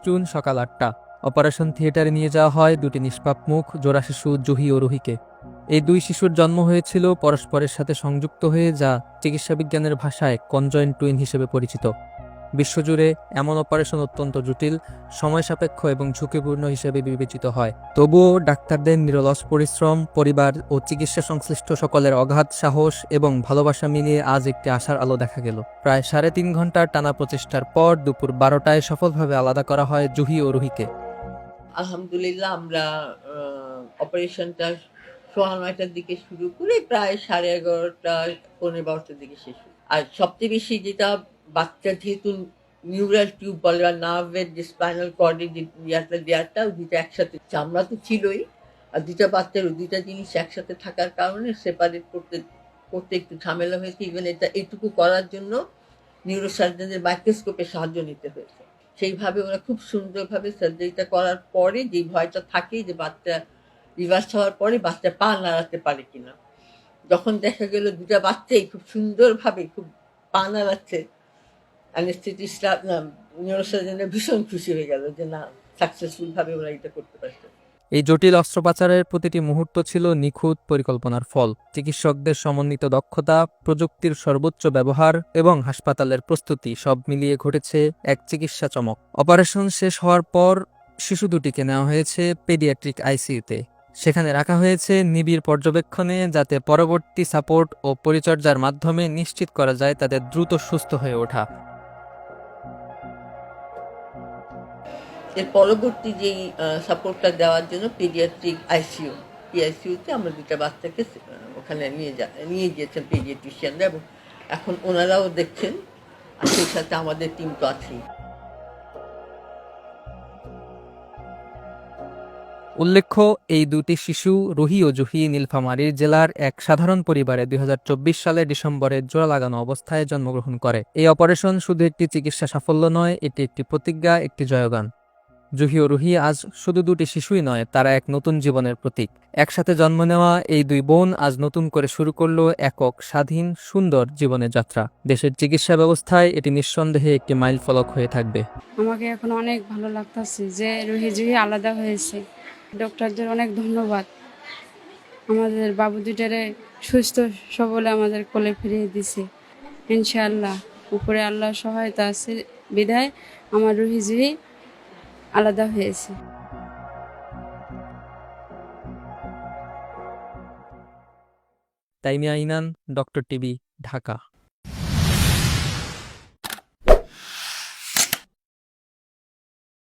June সকাল ৮টা। Operation থিয়েটারে নিয়ে যাওয়া হয় দুটি নিষ্পাপ মুখ জোড়া শিশু জুহি ও রুহিকে। এই দুই শিশুর জন্ম হয়েছিল পরস্পরের সাথে সংযুক্ত হয়ে, যা চিকিৎসাবিজ্ঞানের ভাষায় কনজয়েন্ট টুইন হিসেবে পরিচিত। বিশ্বজুড়ে এমন অপারেশন অত্যন্ত জটিল, সময় সাপেক্ষ এবং ঝুঁকিপূর্ণ হিসেবে বিবেচিত হয়। তবুও ডাক্তারদের নিরলস পরিশ্রম, পরিবার ও চিকিৎসা সংশ্লিষ্ট সকলের অগাধ সাহস এবং ভালোবাসা মিলিয়ে আজ একটি আশার আলো দেখা গেল। প্রায় ৩.৫ ঘন্টার টানা প্রচেষ্টার পর দুপুর ১২টায় সফলভাবে আলাদা করা হয় জুহি ও রুহিকে। আলহামদুলিল্লাহ আমরা অপারেশনটা ৯:১৫টার দিকে শুরু করে প্রায় ১১:৩০ পৌনে ১২টার দিকে শেষ হয়। আর সবচেয়ে বেশি যেটা, বাচ্চা যেহেতু নিউরাল টিউব বলে বা নার্ভের যে স্পাইনাল কর্ডের যে দেয়ারটা দুইটা একসাথে, চামড়া তো ছিলই, আর দুইটা বাচ্চার দুইটা জিনিস একসাথে থাকার কারণে সেপারেট করতে একটু ঝামেলা হয়েছে। ইভেন এইটুকু করার জন্য নিউরোসার্জনদের মাইক্রোস্কোপের সাহায্য নিতে হয়েছে। সেইভাবে ওরা খুব সুন্দরভাবে সার্জারিটা করার পরে যে ভয়টা থাকে যে বাচ্চা রিভার্স হওয়ার পরে বাচ্চা পা নাড়াতে পারে কিনা, যখন দেখা গেল দুটা বাচ্চাই খুব সুন্দরভাবে খুব পা নাড়াচ্ছে, অ্যানেস্থেটিস্টরা নিউরোসার্জনরা ভীষণ খুশি হয়ে গেল যে না, সাকসেসফুল ভাবে ওরা এটা করতে পারছে। এই জটিল অস্ত্রোপচারের প্রতিটি মুহূর্ত ছিল নিখুঁত পরিকল্পনার ফল। চিকিৎসকদের সমন্বিত দক্ষতা, প্রযুক্তির সর্বোচ্চ ব্যবহার এবং হাসপাতালের প্রস্তুতি সব মিলিয়ে ঘটেছে এক চিকিৎসা চমক। অপারেশন শেষ হওয়ার পর শিশু দুটিকে নেওয়া হয়েছে পেডিয়াট্রিক আইসিইউতে। সেখানে রাখা হয়েছে নিবিড় পর্যবেক্ষণে, যাতে পরবর্তী সাপোর্ট ও পরিচর্যার মাধ্যমে নিশ্চিত করা যায় তাদের দ্রুত সুস্থ হয়ে ওঠা। এর পরবর্তী যেই সাপোর্টটা দেওয়ার জন্য পেডিয়াট্রিক পিআইসিইউতে আমরা দুটা বাচ্চাকে ওখানে নিয়ে গিয়েছেন পেডিয়াট্রিশিয়ানরা, এবং এখন ওনারাও দেখছেন, আর সেই সাথে আমাদের টিম তো আছেই। উল্লেখ্য, এই দুটি শিশু রুহি ও জুহি নীলফামারীর জেলার এক সাধারণ পরিবারে ২০২৪ সালের ডিসেম্বরে জোড়া লাগানো অবস্থায় জন্মগ্রহণ করে। এই অপারেশন শুধু একটি চিকিৎসা সাফল্য নয়, এটি একটি প্রতিজ্ঞা, একটি জয়গান। জুহি ও রুহি আজ শুধু দুটি শিশুই নয়, তারা এক নতুন জীবনের প্রতীক। একসাথে জন্ম নেওয়া এই দুই বোন আজ নতুন করে শুরু করলো একক, স্বাধীন, সুন্দর জীবনের যাত্রা। দেশের চিকিৎসা ব্যবস্থায় এটি নিঃসন্দেহে একটি মাইলফলক হয়ে থাকবে। আমাকে এখন অনেক ভালো লাগতেছে যে রুহি জুহি আলাদা হয়েছে। ডক্টরদের অনেক ধন্যবাদ, আমাদের বাবু দুইটারে সুস্থ সবলে আমাদের কোলে ফিরিয়ে দিছে। ইনশাআল্লাহ উপরে আল্লাহর সহায়তা আছে বিধায় আমার রুহি জুহি আলাদা হয়েছে। তাইমিয়া ইনান, ডক্টর টিভি, ঢাকা।